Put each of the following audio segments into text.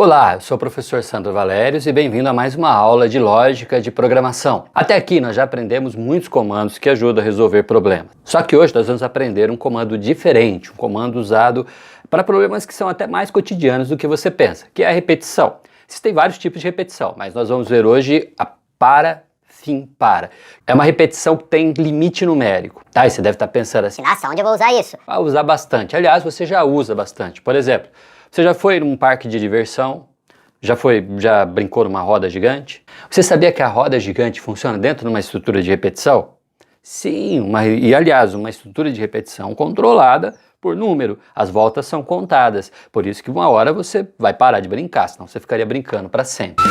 Olá, eu sou o professor Sandro Valérios e bem-vindo a mais uma aula de lógica de programação. Até aqui nós já aprendemos muitos comandos que ajudam a resolver problemas. Só que hoje nós vamos aprender um comando diferente, um comando usado para problemas que são até mais cotidianos do que você pensa, que é a repetição. Existem vários tipos de repetição, mas nós vamos ver hoje a para, fim, para. É uma repetição que tem limite numérico, tá? E você deve estar pensando assim, nossa, onde eu vou usar isso? vai usar bastante. Aliás, você já usa bastante. Por exemplo, você já foi num parque de diversão? Já brincou numa roda gigante? Você sabia que a roda gigante funciona dentro de uma estrutura de repetição? Sim, aliás, uma estrutura de repetição controlada por número. As voltas são contadas, por isso que uma hora você vai parar de brincar, senão você ficaria brincando para sempre.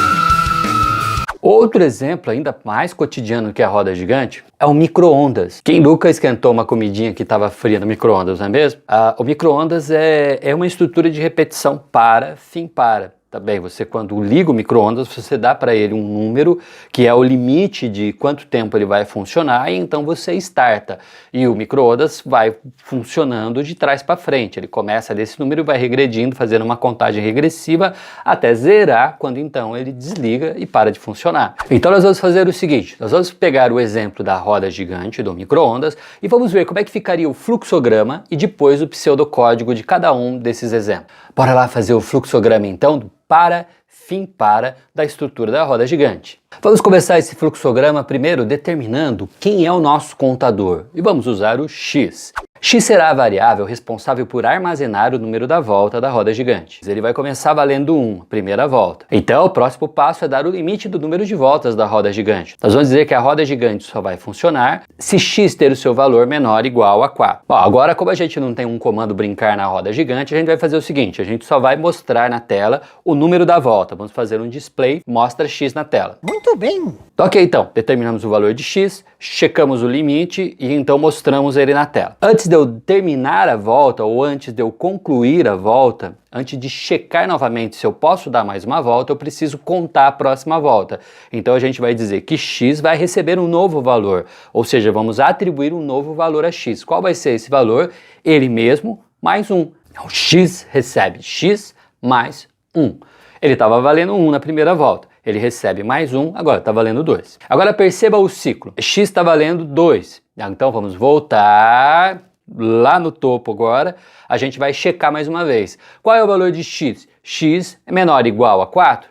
Outro exemplo ainda mais cotidiano que a roda gigante é o micro-ondas. Quem nunca esquentou uma comidinha que estava fria no micro-ondas, não é mesmo? O micro-ondas é uma estrutura de repetição para, fim, para. Tá bem, você quando liga o micro-ondas, você dá para ele um número que é o limite de quanto tempo ele vai funcionar e então você starta. E o micro-ondas vai funcionando de trás para frente. Ele começa desse número e vai regredindo, fazendo uma contagem regressiva até zerar, quando então ele desliga e para de funcionar. Então nós vamos fazer o seguinte, nós vamos pegar o exemplo da roda gigante do micro-ondas e vamos ver como é que ficaria o fluxograma e depois o pseudocódigo de cada um desses exemplos. Bora lá fazer o fluxograma então do para, fim, para da estrutura da roda gigante. Vamos começar esse fluxograma primeiro determinando quem é o nosso contador e vamos usar o x. X será a variável responsável por armazenar o número da volta da roda gigante. Ele vai começar valendo 1, primeira volta. Então o próximo passo é dar o limite do número de voltas da roda gigante. Nós vamos dizer que a roda gigante só vai funcionar se x ter o seu valor menor ou igual a 4. Bom, agora como a gente não tem um comando brincar na roda gigante, a gente vai fazer o seguinte, a gente só vai mostrar na tela o número da volta. Vamos fazer um display, mostra x na tela. Muito bem. Ok, então, determinamos o valor de x, checamos o limite e então mostramos ele na tela. Antes de eu terminar a volta ou antes de eu concluir a volta, antes de checar novamente se eu posso dar mais uma volta, eu preciso contar a próxima volta. Então a gente vai dizer que x vai receber um novo valor, ou seja, vamos atribuir um novo valor a x. Qual vai ser esse valor? Ele mesmo mais 1. Então x recebe x mais 1. Ele estava valendo 1 na primeira volta. Ele recebe mais 1, agora está valendo 2. Agora perceba o ciclo. X está valendo 2. Então vamos voltar lá no topo agora. A gente vai checar mais uma vez. Qual é o valor de x? X é menor ou igual a 4?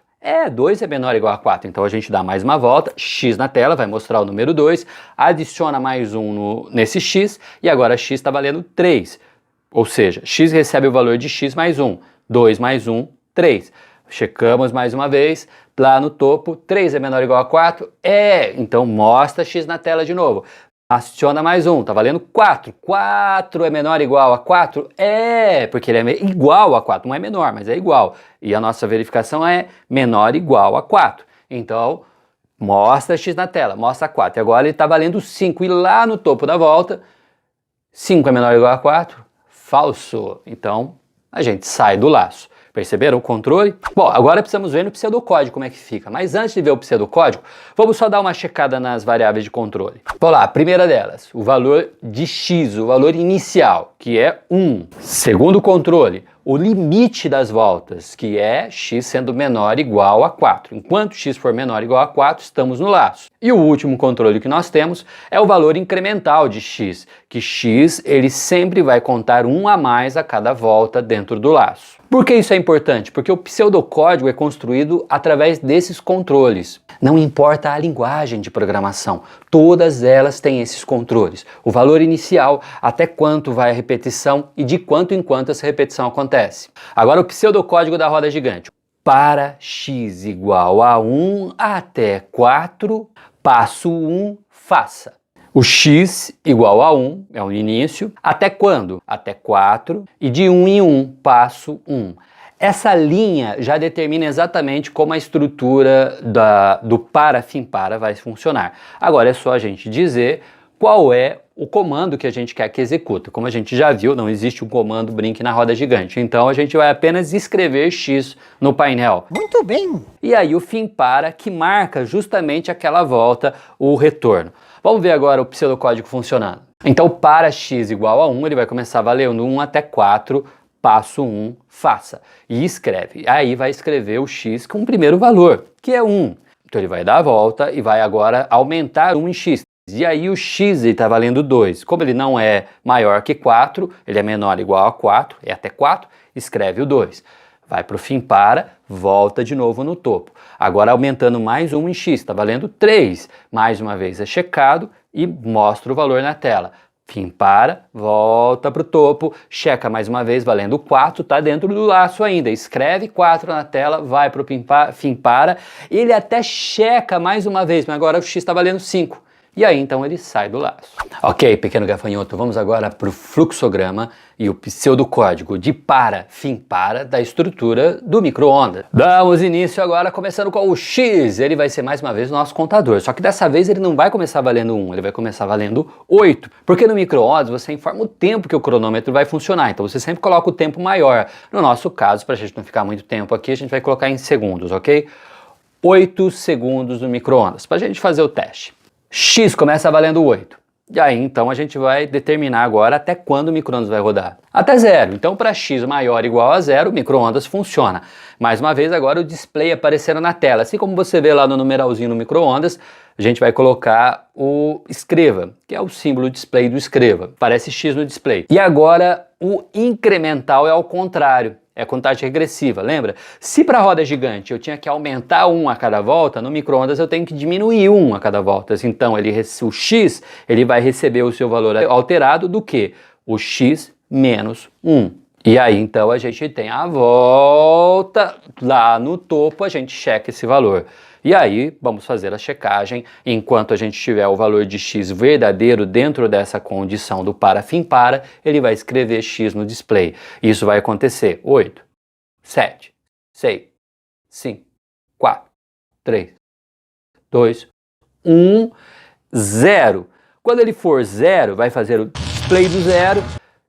2 é menor ou igual a 4. Então a gente dá mais uma volta. X na tela vai mostrar o número 2. Adiciona mais 1 nesse x. E agora x está valendo 3. Ou seja, x recebe o valor de x mais 1. 2 mais 1, 3. Checamos mais uma vez, lá no topo, 3 é menor ou igual a 4? Então mostra x na tela de novo. Adiciona mais 1, tá valendo 4. 4 é menor ou igual a 4? Porque ele é igual a 4, não é menor, mas é igual. E a nossa verificação é menor ou igual a 4. Então, mostra x na tela, mostra 4. E agora ele está valendo 5. E lá no topo da volta, 5 é menor ou igual a 4? Falso. Então, a gente sai do laço. Perceberam o controle? Bom, agora precisamos ver no pseudocódigo como é que fica. Mas antes de ver o pseudocódigo, vamos só dar uma checada nas variáveis de controle. Vamos lá, a primeira delas, o valor de x, o valor inicial, que é 1. Segundo controle, o limite das voltas, que é x sendo menor ou igual a 4. Enquanto x for menor ou igual a 4, estamos no laço. E o último controle que nós temos é o valor incremental de x, que x ele sempre vai contar 1 a mais a cada volta dentro do laço. Por que isso é importante? Porque o pseudocódigo é construído através desses controles. Não importa a linguagem de programação, todas elas têm esses controles. O valor inicial, até quanto vai a repetição e de quanto em quanto essa repetição acontece. Agora o pseudocódigo da roda gigante. Para x igual a 1 até 4, passo 1, faça. O x igual a 1 é o início. Até quando? Até 4. E de 1 em 1, passo 1. Essa linha já determina exatamente como a estrutura do para, fim, para vai funcionar. Agora é só a gente dizer qual é o comando que a gente quer que executa. Como a gente já viu, não existe um comando brinque na roda gigante. Então a gente vai apenas escrever x no painel. Muito bem. E aí o fim para que marca justamente aquela volta, o retorno. Vamos ver agora o pseudocódigo funcionando. Então para x igual a 1, ele vai começar valendo 1 até 4, passo 1, faça. E escreve. Aí vai escrever o x com o primeiro valor, que é 1. Então ele vai dar a volta e vai agora aumentar 1 em x. E aí o x está valendo 2. Como ele não é maior que 4, ele é menor ou igual a 4, é até 4, escreve o 2. Vai para o fim para, volta de novo no topo. Agora aumentando mais 1 em x, está valendo 3. Mais uma vez é checado e mostra o valor na tela. Fim para, volta para o topo, checa mais uma vez valendo 4, está dentro do laço ainda. Escreve 4 na tela, vai para o fim para, ele até checa mais uma vez, mas agora o x está valendo 5. E aí então ele sai do laço. Ok, pequeno gafanhoto, vamos agora para o fluxograma e o pseudocódigo de para, fim para da estrutura do micro-ondas. Damos início agora começando com o x, ele vai ser mais uma vez o nosso contador, só que dessa vez ele não vai começar valendo 1, ele vai começar valendo 8, porque no micro-ondas você informa o tempo que o cronômetro vai funcionar, então você sempre coloca o tempo maior. No nosso caso, para a gente não ficar muito tempo aqui, a gente vai colocar em segundos, ok? 8 segundos no micro-ondas, para a gente fazer o teste. X começa valendo 8. E aí, então, a gente vai determinar agora até quando o micro-ondas vai rodar. Até 0. Então, para x maior ou igual a 0, o micro-ondas funciona. Mais uma vez, agora o display aparecendo na tela. Assim como você vê lá no numeralzinho no micro-ondas, a gente vai colocar o escreva, que é o símbolo display do escreva. Parece x no display. E agora, o incremental é ao contrário. É contagem regressiva, lembra? Se para a roda gigante eu tinha que aumentar 1 a cada volta, no micro-ondas eu tenho que diminuir 1 a cada volta. Então o x ele vai receber o seu valor alterado do que? O x menos 1. E aí então a gente tem a volta, lá no topo a gente checa esse valor. E aí vamos fazer a checagem, enquanto a gente tiver o valor de x verdadeiro dentro dessa condição do para fim para, ele vai escrever x no display. Isso vai acontecer 8, 7, 6, 5, 4, 3, 2, 1, 0. Quando ele for 0, vai fazer o display do 0,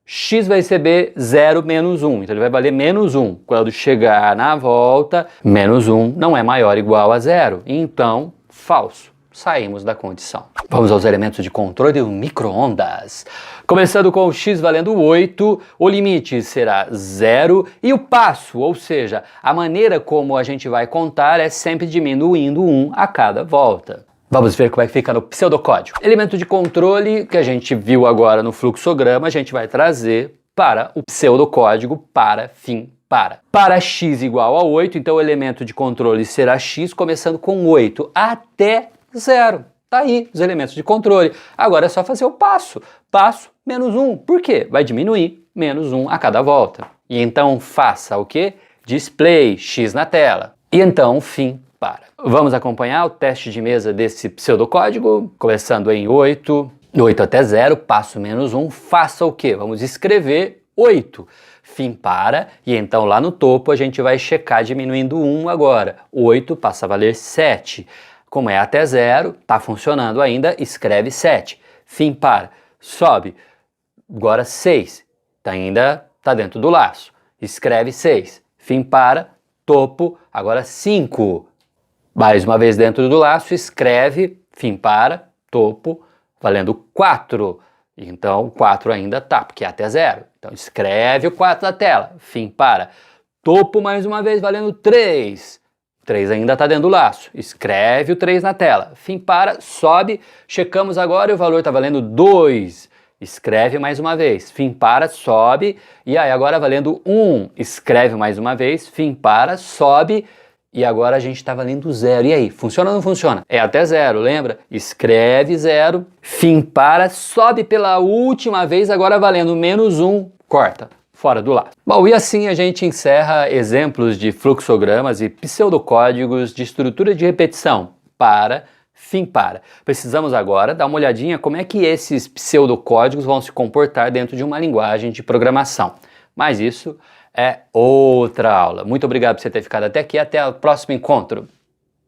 x vai receber 0 menos 1, então ele vai valer menos 1. Quando chegar na volta, menos 1 não é maior ou igual a 0, então falso. Saímos da condição. Vamos aos elementos de controle do micro-ondas. Começando com o x valendo 8, o limite será 0 e o passo, ou seja, a maneira como a gente vai contar é sempre diminuindo 1 a cada volta. Vamos ver como é que fica no pseudocódigo. Elemento de controle que a gente viu agora no fluxograma, a gente vai trazer para o pseudocódigo para fim para. Para x igual a 8, então o elemento de controle será x começando com 8 até 0. Tá aí os elementos de controle. Agora é só fazer o passo. Passo menos 1. Por quê? Vai diminuir menos 1 a cada volta. E então faça o quê? Display x na tela. E então fim para. Vamos acompanhar o teste de mesa desse pseudocódigo, começando em 8 até 0, passo menos 1, faça o quê? Vamos escrever 8, fim para, e então lá no topo a gente vai checar diminuindo 1 agora. 8 passa a valer 7. Como é até 0, está funcionando ainda, escreve 7. Fim para, sobe, agora 6, ainda está dentro do laço. Escreve 6. Fim para, topo, agora 5. Mais uma vez dentro do laço, escreve, fim para, topo, valendo 4. Então, 4 ainda tá, porque é até 0. Então, escreve o 4 na tela, fim para, topo mais uma vez, valendo 3. 3 ainda está dentro do laço, escreve o 3 na tela, fim para, sobe, checamos agora e o valor está valendo 2. Escreve mais uma vez, fim para, sobe, e aí agora valendo 1. Escreve mais uma vez, fim para, sobe, e agora a gente está valendo 0. E aí, funciona ou não funciona? É até 0, lembra? Escreve 0, fim para, sobe pela última vez, agora valendo menos 1, corta, fora do laço. Bom, e assim a gente encerra exemplos de fluxogramas e pseudocódigos de estrutura de repetição para, fim para. Precisamos agora dar uma olhadinha como é que esses pseudocódigos vão se comportar dentro de uma linguagem de programação. Mas isso é outra aula. Muito obrigado por você ter ficado até aqui. Até o próximo encontro.